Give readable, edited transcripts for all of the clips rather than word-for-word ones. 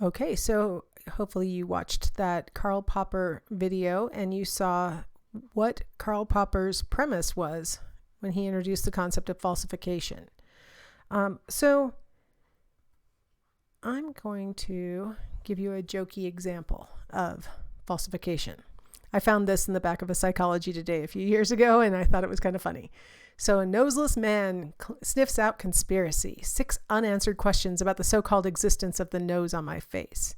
Okay, so hopefully you watched that Karl Popper video and you saw what Karl Popper's premise was when he introduced the concept of falsification. So I'm going to give you a jokey example of falsification. I found this in the back of a Psychology Today a few years ago, and I thought it was kind of funny. So a noseless man sniffs out conspiracy. 6 unanswered questions about the so-called existence of the nose on my face.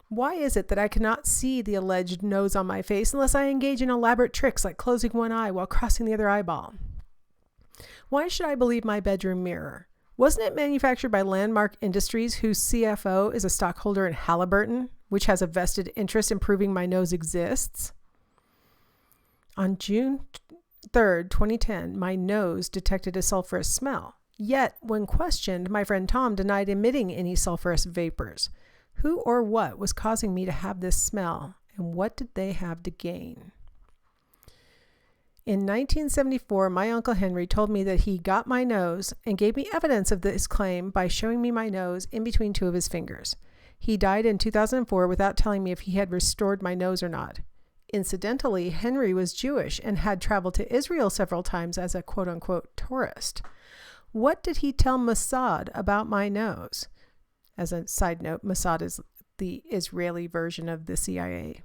Why is it that I cannot see the alleged nose on my face unless I engage in elaborate tricks like closing one eye while crossing the other eyeball? Why should I believe my bedroom mirror? Wasn't it manufactured by Landmark Industries, whose CFO is a stockholder in Halliburton, which has a vested interest in proving my nose exists? On June 3rd, 2010, my nose detected a sulfurous smell. Yet, when questioned, my friend Tom denied emitting any sulfurous vapors. Who or what was causing me to have this smell, and what did they have to gain? In 1974, my Uncle Henry told me that he got my nose and gave me evidence of this claim by showing me my nose in between 2 of his fingers. He died in 2004 without telling me if he had restored my nose or not. Incidentally, Henry was Jewish and had traveled to Israel several times as a quote-unquote tourist. What did he tell Mossad about my nose? As a side note, Mossad is the Israeli version of the CIA.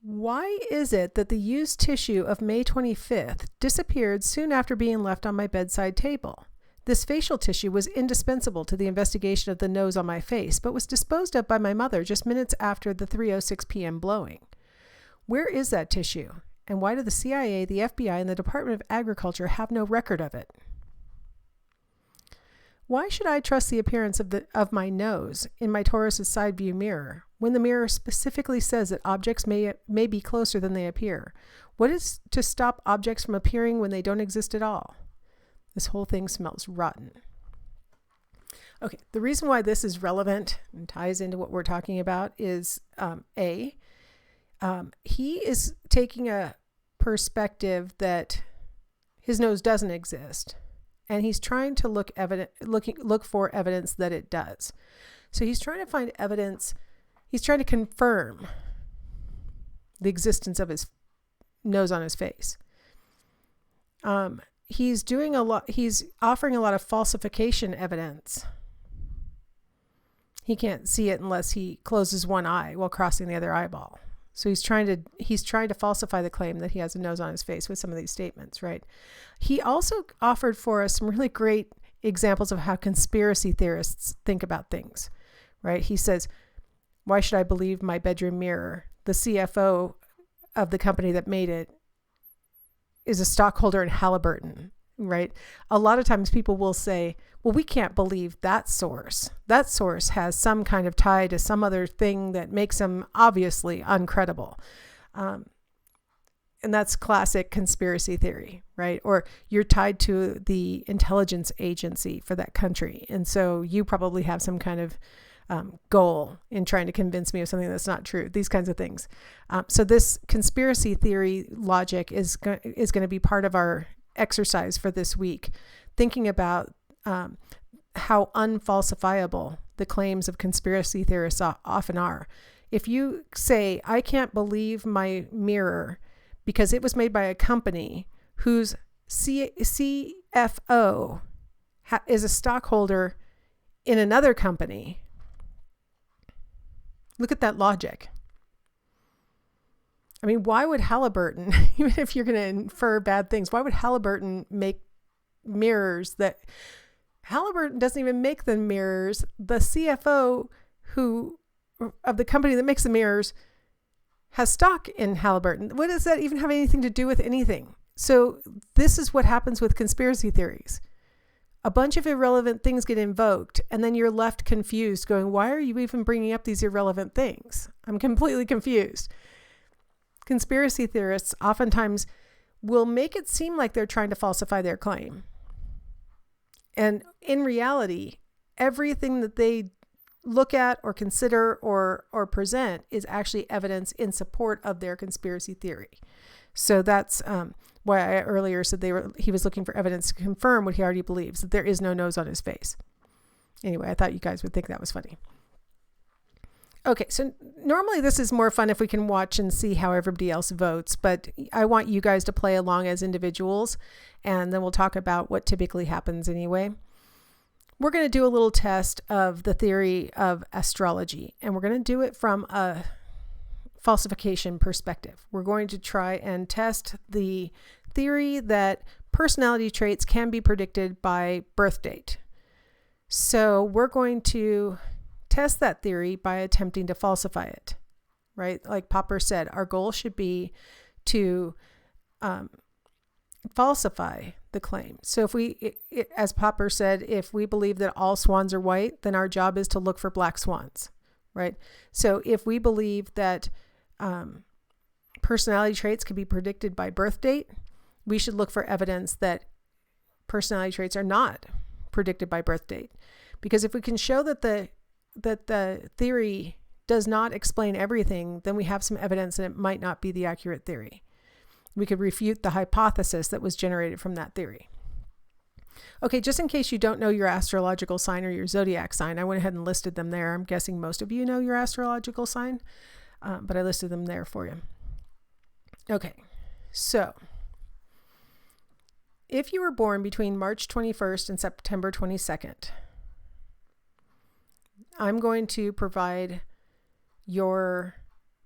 Why is it that the used tissue of May 25th disappeared soon after being left on my bedside table? This facial tissue was indispensable to the investigation of the nose on my face, but was disposed of by my mother just minutes after the 3:06 p.m. blowing. Where is that tissue? And why do the CIA, the FBI, and the Department of Agriculture have no record of it? Why should I trust the appearance of my nose in my Taurus's side view mirror when the mirror specifically says that objects may be closer than they appear? What is to stop objects from appearing when they don't exist at all? This whole thing smells rotten. Okay, the reason why this is relevant and ties into what we're talking about is he is taking a perspective that his nose doesn't exist. And he's trying to look for evidence that it does. So he's trying to find evidence. He's trying to confirm the existence of his nose on his face. He's offering a lot of falsification evidence. He can't see it unless he closes one eye while crossing the other eyeball. So he's trying to falsify the claim that he has a nose on his face with some of these statements, right? He also offered for us some really great examples of how conspiracy theorists think about things, right? He says, why should I believe my bedroom mirror? The CFO of the company that made it is a stockholder in Halliburton, right? A lot of times people will say, well, we can't believe that source. That source has some kind of tie to some other thing that makes them obviously uncredible. And that's classic conspiracy theory, right? Or you're tied to the intelligence agency for that country. And so you probably have some kind of goal in trying to convince me of something that's not true, these kinds of things. So this conspiracy theory logic is going to be part of our exercise for this week, thinking about how unfalsifiable the claims of conspiracy theorists often are. If you say, I can't believe my mirror because it was made by a company whose CFO is a stockholder in another company, look at that logic. I mean, why would Halliburton, even if you're going to infer bad things, why would Halliburton make mirrors that Halliburton doesn't even make the mirrors? The CFO of the company that makes the mirrors has stock in Halliburton. What does that even have anything to do with anything? So this is what happens with conspiracy theories. A bunch of irrelevant things get invoked, and then you're left confused going, why are you even bringing up these irrelevant things? I'm completely confused. Conspiracy theorists oftentimes will make it seem like they're trying to falsify their claim. And in reality, everything that they look at or consider or present is actually evidence in support of their conspiracy theory. So that's why I earlier said he was looking for evidence to confirm what he already believes, that there is no nose on his face. Anyway, I thought you guys would think that was funny. Okay, so normally this is more fun if we can watch and see how everybody else votes, but I want you guys to play along as individuals, and then we'll talk about what typically happens anyway. We're going to do a little test of the theory of astrology, and we're going to do it from a falsification perspective. We're going to try and test the theory that personality traits can be predicted by birth date. So we're going to test that theory by attempting to falsify it, right? Like Popper said, our goal should be to falsify the claim. So if we, as Popper said, if we believe that all swans are white, then our job is to look for black swans, right? So if we believe that personality traits can be predicted by birth date, we should look for evidence that personality traits are not predicted by birth date. Because if we can show that the theory does not explain everything, then we have some evidence that it might not be the accurate theory. We could refute the hypothesis that was generated from that theory. Okay, just in case you don't know your astrological sign or your zodiac sign, I went ahead and listed them there. I'm guessing most of you know your astrological sign, but I listed them there for you. Okay, so if you were born between March 21st and September 22nd, I'm going to provide your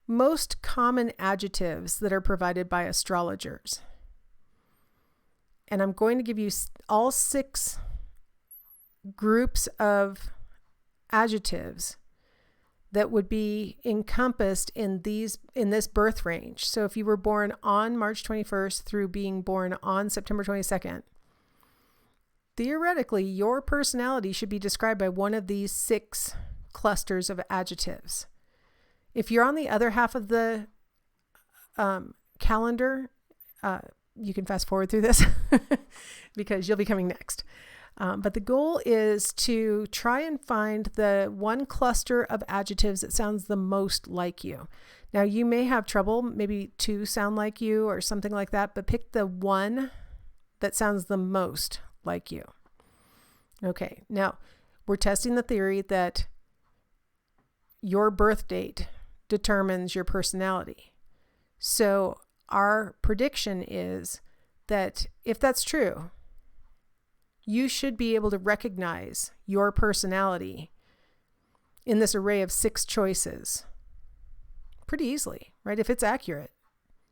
most common adjectives that are provided by astrologers. And I'm going to give you all 6 groups of adjectives that would be encompassed in this birth range. So if you were born on March 21st through being born on September 22nd, theoretically, your personality should be described by one of these 6 clusters of adjectives. If you're on the other half of the calendar, you can fast forward through this because you'll be coming next. But the goal is to try and find the one cluster of adjectives that sounds the most like you. Now, you may have trouble, maybe 2 sound like you or something like that, but pick the one that sounds the most like you. Okay, now we're testing the theory that your birth date determines your personality. So our prediction is that if that's true, you should be able to recognize your personality in this array of 6 choices pretty easily, right? If it's accurate,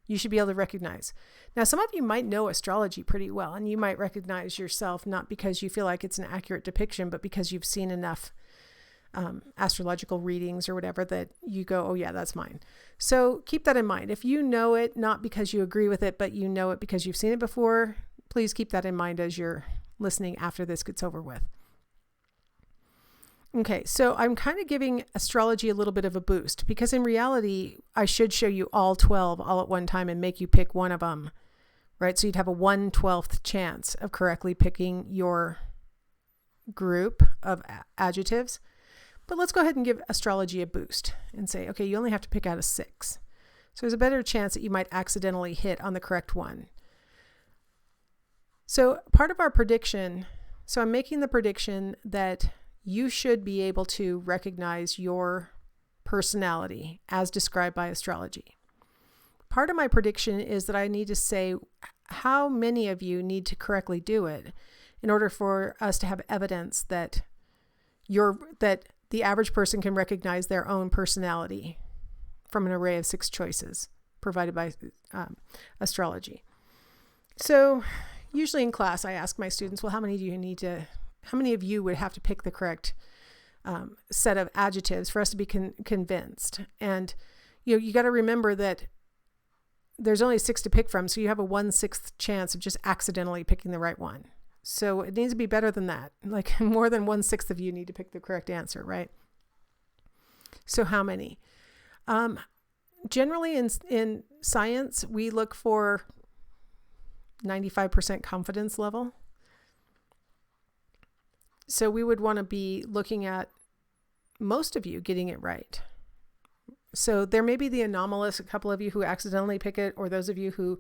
you should be able to recognize. Now, some of you might know astrology pretty well, and you might recognize yourself not because you feel like it's an accurate depiction, but because you've seen enough astrological readings or whatever that you go, oh yeah, that's mine. So keep that in mind. If you know it, not because you agree with it, but you know it because you've seen it before, please keep that in mind as you're listening after this gets over with. Okay, so I'm kind of giving astrology a little bit of a boost because in reality, I should show you all 12 all at one time and make you pick one of them, right? So you'd have a 1/12th chance of correctly picking your group of adjectives. But let's go ahead and give astrology a boost and say, okay, you only have to pick out of 6. So there's a better chance that you might accidentally hit on the correct one. So part of our prediction, so I'm making the prediction that you should be able to recognize your personality as described by astrology. Part of my prediction is that I need to say how many of you need to correctly do it in order for us to have evidence that the average person can recognize their own personality from an array of 6 choices provided by astrology. So usually in class, I ask my students, well, how many of you would have to pick the correct set of adjectives for us to be convinced? And you got to remember that there's only 6 to pick from, so you have a 1/6 chance of just accidentally picking the right one. So it needs to be better than that. Like more than 1/6 of you need to pick the correct answer, right? So how many? Generally in science, we look for 95% confidence level. So we would want to be looking at most of you getting it right. So there may be the anomalous, a couple of you who accidentally pick it, or those of you who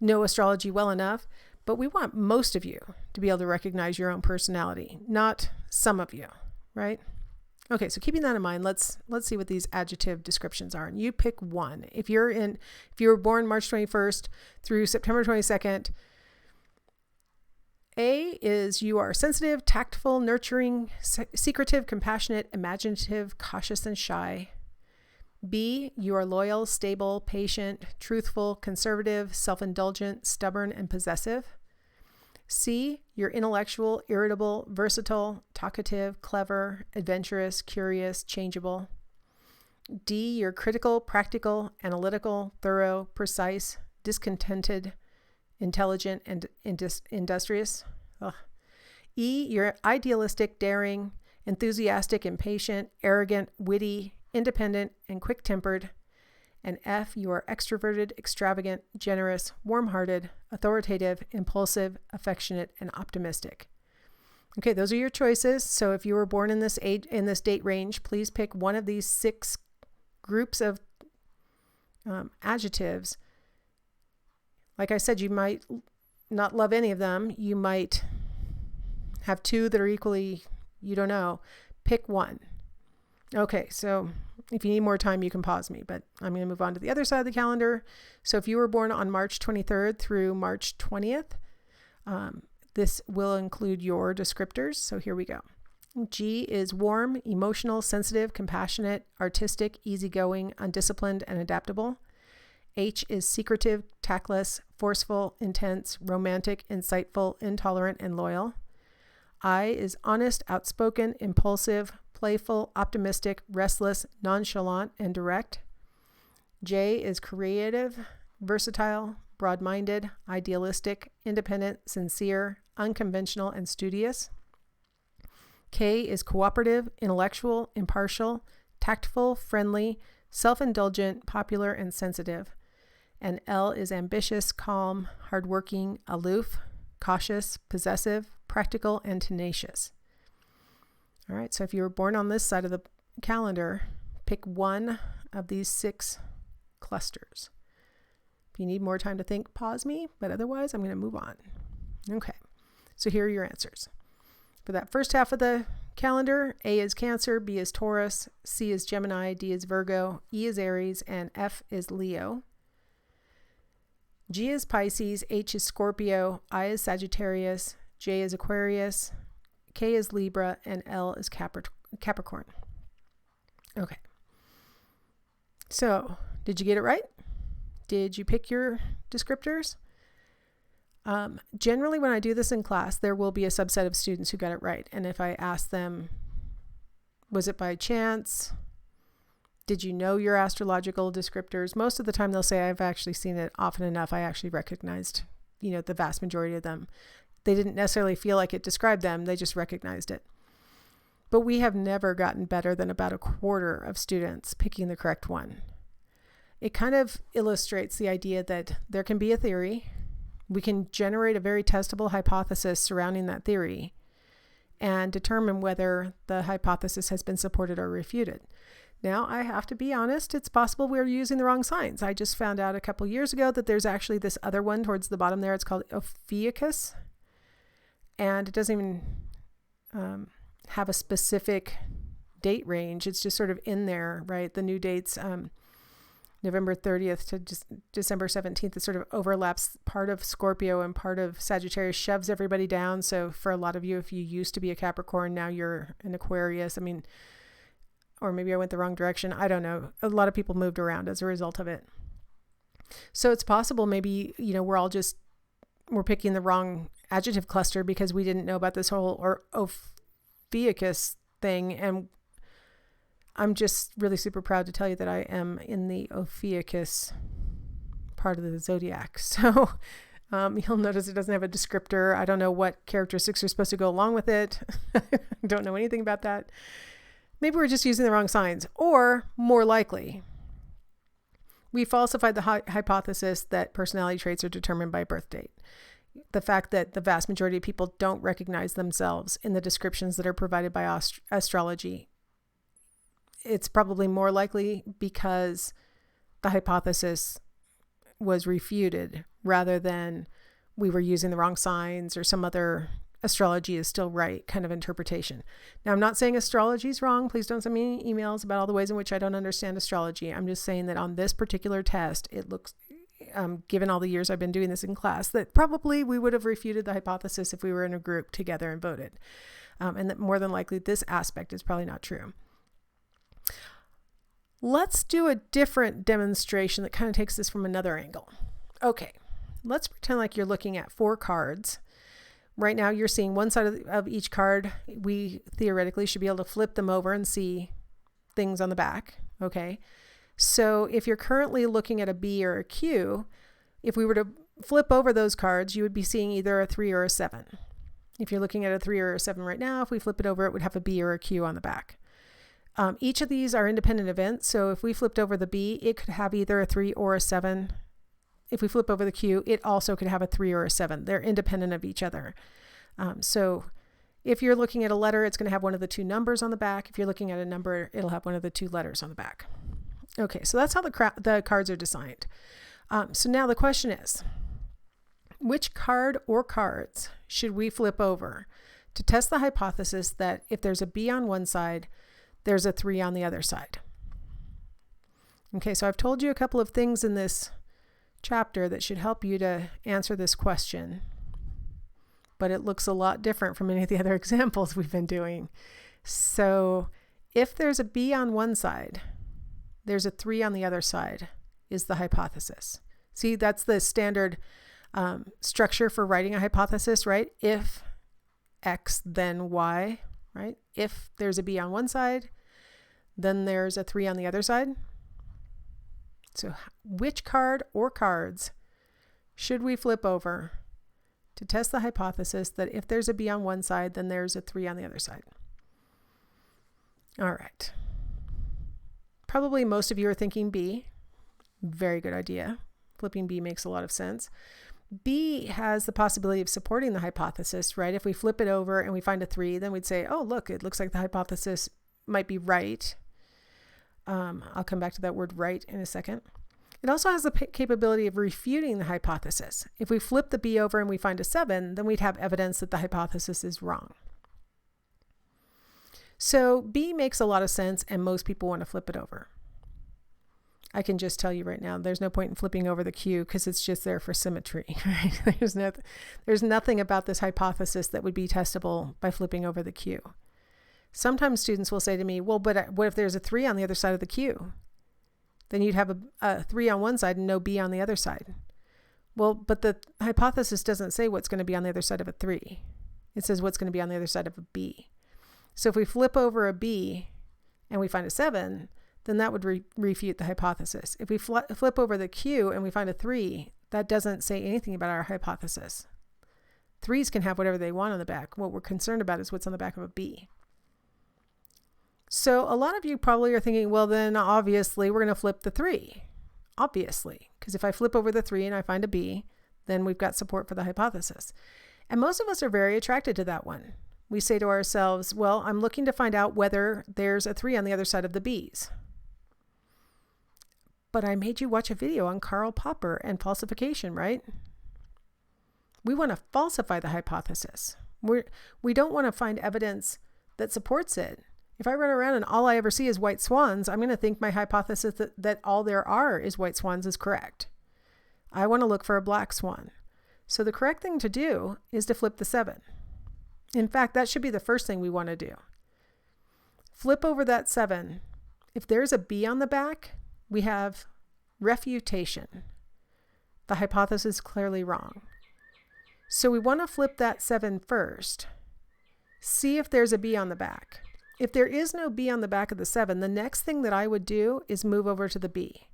know astrology well enough. But we want most of you to be able to recognize your own personality, not some of you, right? Okay, so keeping that in mind, let's see what these adjective descriptions are. And you pick one. If you were born March 21st through September 22nd, A is you are sensitive, tactful, nurturing, secretive, compassionate, imaginative, cautious, and shy. B, you are loyal, stable, patient, truthful, conservative, self-indulgent, stubborn, and possessive. C, you're intellectual, irritable, versatile, talkative, clever, adventurous, curious, changeable. D, you're critical, practical, analytical, thorough, precise, discontented, intelligent, and industrious. Ugh. E, you're idealistic, daring, enthusiastic, impatient, arrogant, witty, independent, and quick-tempered. And F, you are extroverted, extravagant, generous, warm-hearted, authoritative, impulsive, affectionate, and optimistic. Okay, those are your choices. So if you were born in this date range, please pick one of these 6 groups of adjectives. Like I said, you might not love any of them. You might have 2 that are equally, you don't know. Pick one. Okay, so if you need more time, you can pause me, but I'm going to move on to the other side of the calendar. So if you were born on March 23rd through March 20th, this will include your descriptors. So here we go. G is warm, emotional, sensitive, compassionate, artistic, easygoing, undisciplined, and adaptable. H is secretive, tactless, forceful, intense, romantic, insightful, intolerant, and loyal. I is honest, outspoken, impulsive, playful, optimistic, restless, nonchalant, and direct. J is creative, versatile, broad-minded, idealistic, independent, sincere, unconventional, and studious. K is cooperative, intellectual, impartial, tactful, friendly, self-indulgent, popular, and sensitive. And L is ambitious, calm, hardworking, aloof, cautious, possessive, practical, and tenacious. All right, so if you were born on this side of the calendar, pick one of these 6 clusters. If you need more time to think, pause me, but otherwise I'm going to move on. Okay, so here are your answers. For that first half of the calendar, A is Cancer, B is Taurus, C is Gemini, D is Virgo, E is Aries, and F is Leo. G is Pisces, H is Scorpio, I is Sagittarius, J is Aquarius, K is Libra, and L is Capricorn. Okay. So, did you get it right? Did you pick your descriptors? Generally, when I do this in class, there will be a subset of students who got it right. And if I ask them, was it by chance? Did you know your astrological descriptors? Most of the time they'll say, I've actually seen it often enough. I actually recognized, the vast majority of them. They didn't necessarily feel like it described them. They just recognized it. But we have never gotten better than about a quarter of students picking the correct one. It kind of illustrates the idea that there can be a theory. We can generate a very testable hypothesis surrounding that theory and determine whether the hypothesis has been supported or refuted. Now, I have to be honest, it's possible we're using the wrong signs. I just found out a couple years ago that there's actually this other one towards the bottom there. It's called Ophiuchus. And it doesn't even have a specific date range. It's just sort of in there, right? The new dates, November 30th to December 17th, it sort of overlaps part of Scorpio and part of Sagittarius, shoves everybody down. So for a lot of you, if you used to be a Capricorn, now you're an Aquarius. Or maybe I went the wrong direction. I don't know. A lot of people moved around as a result of it. So it's possible maybe, we're picking the wrong adjective cluster because we didn't know about this whole Ophiuchus thing. And I'm just really super proud to tell you that I am in the Ophiuchus part of the zodiac. So you'll notice it doesn't have a descriptor. I don't know what characteristics are supposed to go along with it. I don't know anything about that. Maybe we're just using the wrong signs, or more likely, we falsified the hypothesis that personality traits are determined by birth date. The fact that the vast majority of people don't recognize themselves in the descriptions that are provided by astrology. It's probably more likely because the hypothesis was refuted rather than we were using the wrong signs or some other astrology is still right kind of interpretation. Now, I'm not saying astrology is wrong. Please don't send me emails about all the ways in which I don't understand astrology. I'm just saying that on this particular test, it looks, given all the years I've been doing this in class, that probably we would have refuted the hypothesis if we were in a group together and voted. And that more than likely this aspect is probably not true. Let's do a different demonstration that kind of takes this from another angle. Okay, let's pretend like you're looking at 4 cards. Right now you're seeing one side of each card. We theoretically should be able to flip them over and see things on the back. Okay, so if you're currently looking at a B or a Q, if we were to flip over those cards, you would be seeing either a 3 or a 7. If you're looking at a 3 or a 7 right now, if we flip it over, it would have a B or a Q on the back. Each of these are independent events. So if we flipped over the B, it could have either a 3 or a 7. If we flip over the Q, it also could have a 3 or a 7. They're independent of each other. So if you're looking at a letter, it's going to have one of the 2 numbers on the back. If you're looking at a number, it'll have one of the 2 letters on the back. Okay, so that's how the cards are designed. So now the question is, which card or cards should we flip over to test the hypothesis that if there's a B on one side, there's a 3 on the other side? Okay, so I've told you a couple of things in this chapter that should help you to answer this question, but it looks a lot different from any of the other examples we've been doing. So if there's a B on one side, there's a 3 on the other side is the hypothesis. See, that's the standard structure for writing a hypothesis, right? If X, then Y, right? If there's a B on one side, then there's a 3 on the other side. So which card or cards should we flip over to test the hypothesis that if there's a B on one side, then there's a 3 on the other side? All right. Probably most of you are thinking B. Very good idea. Flipping B makes a lot of sense. B has the possibility of supporting the hypothesis, right? If we flip it over and we find a 3, then we'd say, oh, look, it looks like the hypothesis might be right. I'll come back to that word right in a second. It also has the capability of refuting the hypothesis. If we flip the B over and we find a 7, then we'd have evidence that the hypothesis is wrong. So B makes a lot of sense, and most people want to flip it over. I can just tell you right now, there's no point in flipping over the Q because it's just there for symmetry, right? There's nothing about this hypothesis that would be testable by flipping over the Q. Sometimes students will say to me, well, but what if there's a 3 on the other side of the Q? Then you'd have a 3 on one side and no B on the other side. Well, but the hypothesis doesn't say what's going to be on the other side of a 3. It says what's going to be on the other side of a B. So if we flip over a B and we find a 7, then that would refute the hypothesis. If we flip over the Q and we find a 3, that doesn't say anything about our hypothesis. 3s can have whatever they want on the back. What we're concerned about is what's on the back of a B. So a lot of you probably are thinking, well, then obviously we're going to flip the 3. Obviously, because if I flip over the 3 and I find a B, then we've got support for the hypothesis. And most of us are very attracted to that one. We say to ourselves, well, I'm looking to find out whether there's a 3 on the other side of the B's. But I made you watch a video on Karl Popper and falsification, right? We want to falsify the hypothesis. We don't want to find evidence that supports it. If I run around and all I ever see is white swans, I'm going to think my hypothesis that all there are is white swans is correct. I want to look for a black swan. So the correct thing to do is to flip the 7. In fact, that should be the first thing we want to do. Flip over that 7. If there's a B on the back, we have refutation. The hypothesis is clearly wrong. So we want to flip that 7 first. See if there's a B on the back. If there is no B on the back of the 7, the next thing that I would do is move over to the B.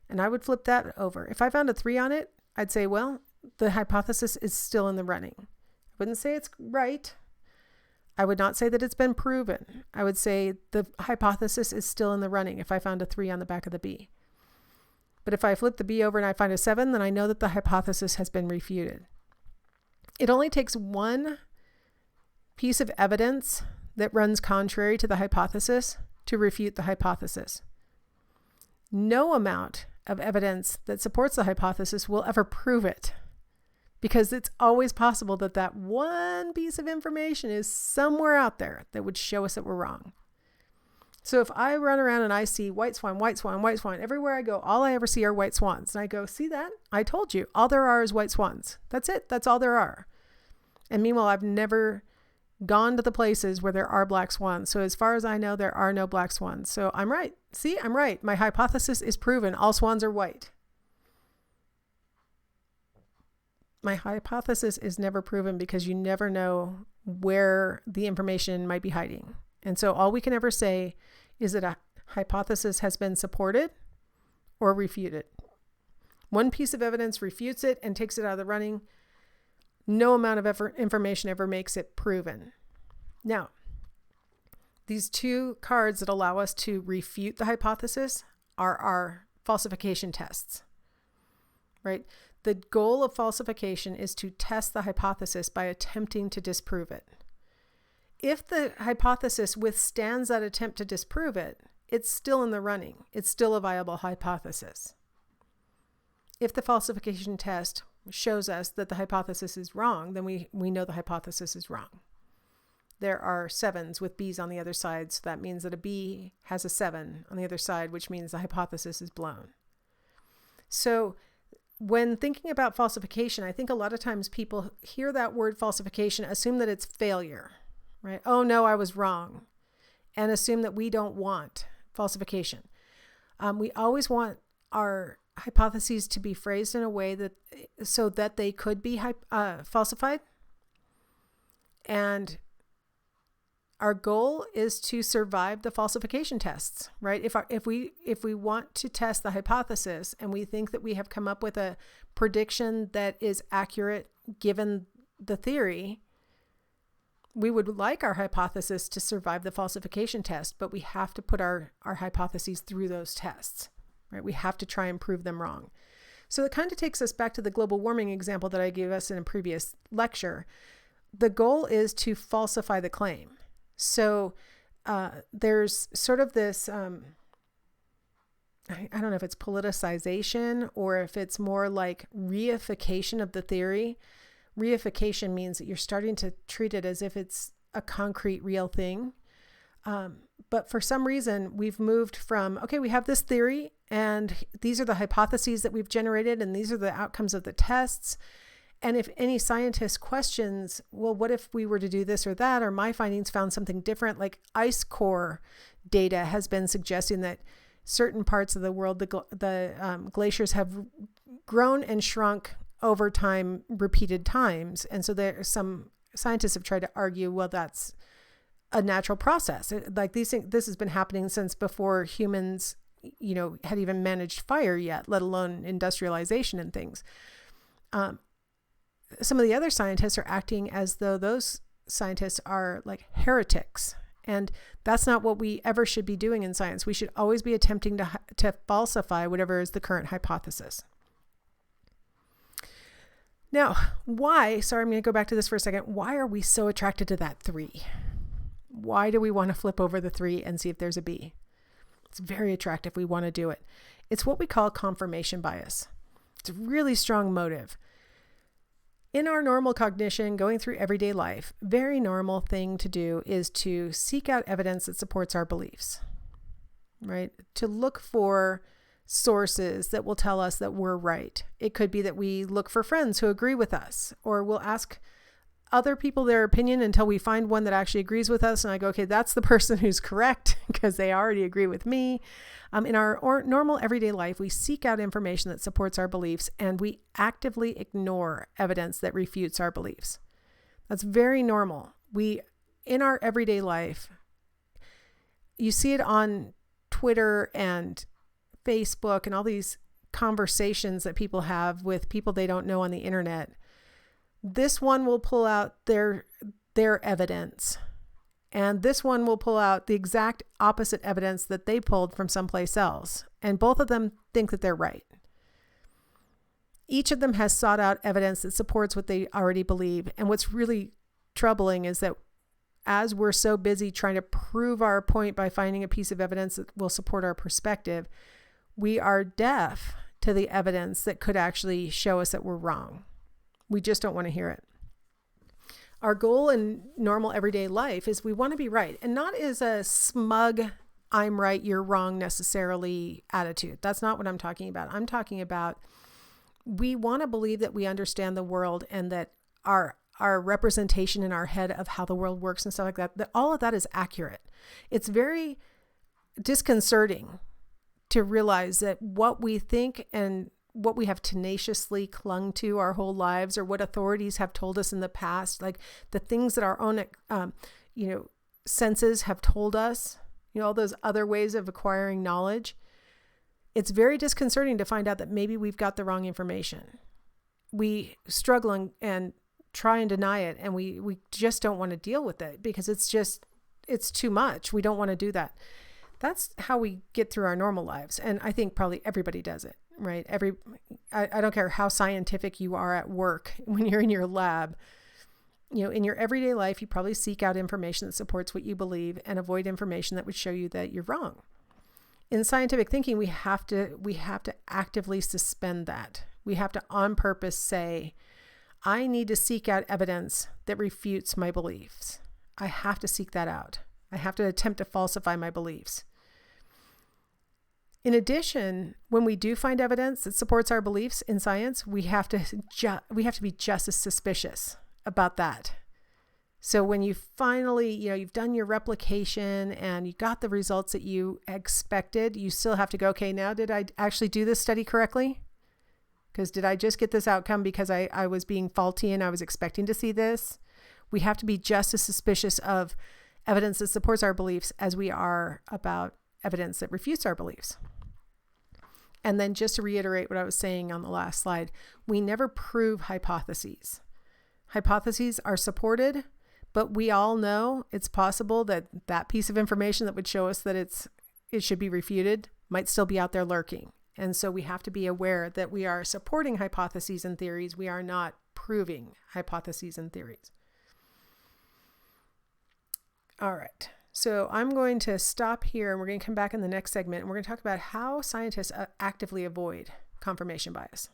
And I would flip that over. If I found a 3 on it, I'd say, well, the hypothesis is still in the running. I wouldn't say it's right. I would not say that it's been proven. I would say the hypothesis is still in the running if I found a 3 on the back of the B. But if I flip the B over and I find a 7, then I know that the hypothesis has been refuted. It only takes one piece of evidence that runs contrary to the hypothesis to refute the hypothesis. No amount of evidence that supports the hypothesis will ever prove it, because it's always possible that that one piece of information is somewhere out there that would show us that we're wrong. So if I run around and I see white swan, white swan, white swan, everywhere I go, all I ever see are white swans. And I go, see that? I told you, all there are is white swans. That's it. That's all there are. And meanwhile, I've never gone to the places where there are black swans. So as far as I know, there are no black swans. So I'm right. See, I'm right. My hypothesis is proven. All swans are white. My hypothesis is never proven because you never know where the information might be hiding. And so all we can ever say is that a hypothesis has been supported or refuted. One piece of evidence refutes it and takes it out of the running. No amount of information ever makes it proven. Now, these two cards that allow us to refute the hypothesis are our falsification tests, right? The goal of falsification is to test the hypothesis by attempting to disprove it. If the hypothesis withstands that attempt to disprove it, it's still in the running. It's still a viable hypothesis. If the falsification test shows us that the hypothesis is wrong, then we know the hypothesis is wrong. There are 7s with B's on the other side, so that means that a B has a 7 on the other side, which means the hypothesis is blown. So when thinking about falsification, I think a lot of times people hear that word falsification, assume that it's failure, right? Oh no, I was wrong, and assume that we don't want falsification. We always want our hypotheses to be phrased in a way that so that they could be falsified. And our goal is to survive the falsification tests, right? If we want to test the hypothesis and we think that we have come up with a prediction that is accurate given the theory, we would like our hypothesis to survive the falsification test, but we have to put our hypotheses through those tests, right? We have to try and prove them wrong. So it kind of takes us back to the global warming example that I gave us in a previous lecture. The goal is to falsify the claim. So there's sort of this, I don't know if it's politicization or if it's more like reification of the theory. Reification means that you're starting to treat it as if it's a concrete, real thing. But for some reason, we've moved from, okay, we have this theory and these are the hypotheses that we've generated and these are the outcomes of the tests. And if any scientist questions, well, what if we were to do this or that, or my findings found something different, like ice core data has been suggesting that certain parts of the world, the glaciers have grown and shrunk over time, repeated times. And so there some scientists have tried to argue, well, that's a natural process. Like these things, this has been happening since before humans, had even managed fire yet, let alone industrialization and things. Some of the other scientists are acting as though those scientists are like heretics. And that's not what we ever should be doing in science. We should always be attempting to falsify whatever is the current hypothesis. Now, why, sorry, I'm going to go back to this for a second. Why are we so attracted to that 3? Why do we want to flip over the 3 and see if there's a B? It's very attractive. We want to do it. It's what we call confirmation bias. It's a really strong motive. In our normal cognition, going through everyday life, very normal thing to do is to seek out evidence that supports our beliefs, right? To look for sources that will tell us that we're right. It could be that we look for friends who agree with us, or we'll ask other people their opinion until we find one that actually agrees with us. And I go, okay, that's the person who's correct because they already agree with me. In our normal everyday life, we seek out information that supports our beliefs and we actively ignore evidence that refutes our beliefs. That's very normal. In our everyday life, you see it on Twitter and Facebook and all these conversations that people have with people they don't know on the internet. This one will pull out their evidence, and this one will pull out the exact opposite evidence that they pulled from someplace else. And both of them think that they're right. Each of them has sought out evidence that supports what they already believe. And what's really troubling is that as we're so busy trying to prove our point by finding a piece of evidence that will support our perspective, we are deaf to the evidence that could actually show us that we're wrong. We just don't want to hear it. Our goal in normal everyday life is we want to be right, and not as a smug, I'm right, you're wrong necessarily attitude. That's not what I'm talking about. I'm talking about we want to believe that we understand the world and that our representation in our head of how the world works and stuff like that, that all of that is accurate. It's very disconcerting to realize that what we think and what we have tenaciously clung to our whole lives, or what authorities have told us in the past, like the things that our own, senses have told us, all those other ways of acquiring knowledge. It's very disconcerting to find out that maybe we've got the wrong information. We struggle and try and deny it, and we just don't want to deal with it because it's too much. We don't want to do that. That's how we get through our normal lives. And I think probably everybody does it, right? I don't care how scientific you are at work when you're in your lab. In your everyday life, you probably seek out information that supports what you believe and avoid information that would show you that you're wrong. In scientific thinking, we have to actively suspend that. We have to on purpose say, I need to seek out evidence that refutes my beliefs. I have to seek that out. I have to attempt to falsify my beliefs. In addition, when we do find evidence that supports our beliefs in science, we have to be just as suspicious about that. So when you finally, you've done your replication and you got the results that you expected, you still have to go, okay, now did I actually do this study correctly? Because did I just get this outcome because I was being faulty and I was expecting to see this? We have to be just as suspicious of evidence that supports our beliefs as we are about evidence that refutes our beliefs. And then just to reiterate what I was saying on the last slide, we never prove hypotheses. Hypotheses are supported, but we all know it's possible that that piece of information that would show us that it should be refuted might still be out there lurking. And so we have to be aware that we are supporting hypotheses and theories. We are not proving hypotheses and theories. All right. So I'm going to stop here and we're going to come back in the next segment and we're going to talk about how scientists actively avoid confirmation bias.